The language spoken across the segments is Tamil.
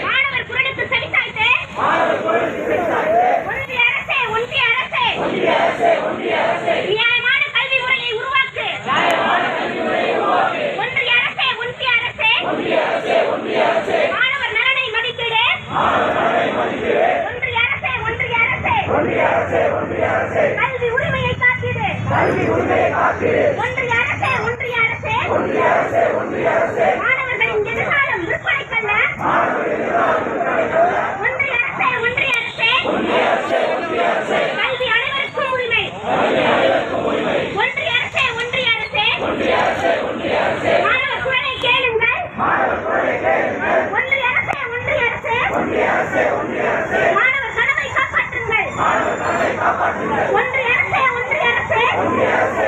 மாணவர் குரலுக்கு செவிசாய்த்து ஒன்றிய அரசே நியாயமான கல்வி முறையை உருவாக்கு. ஒன்றிய அரசே மாணவர் நலனை மதிப்பீடு. ஒன்றிய அரசே கல்வி உரிமையை காத்திடு. ஒன்றிய அரசே மாணவர்களின் எதிர்காலம் விற்பனைக்கல்ல. ஒன்றிய அரசே கல்வி அனைவருக்கும் உரிமை. ஒன்றிய அரசே மாணவர் குரலை கேளுங்கள். ஒன்றிய அரசே மாணவர் கனவை காப்பாற்றுங்கள். ஒன்றிய அரசே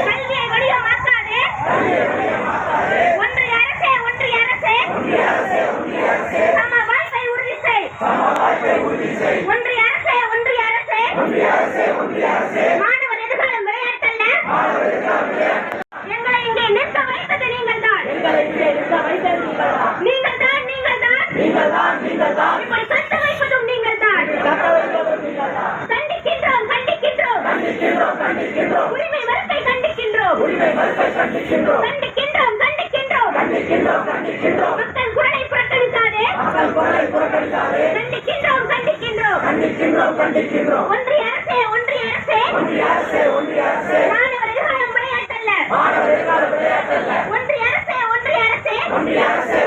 கல்வியை வடிவமாக்காதே. ஒன்றிய அரசே சம வாய்ப்பை உறுதி செய். ஒன்றிய அரசே மாணவர் எதிர்காலம் விளையாட்டல்ல. எங்களை இங்கே நிற்க வைத்தது நீங்கள்தான். இப்படி கட்ட வைப்பதும் நீங்கள்தான். கண்டிக்கின்றோம் உரிமை மறுப்பை கண்டிக்கின்றோம். மக்கள் குரலை புறக்கணிக்காதே. கண்டிக்கின்றோம். ஒன்றிய அரசே மாணவர் எதிர்காலம் விளையாட்டல்ல. ஒன்றிய அரசே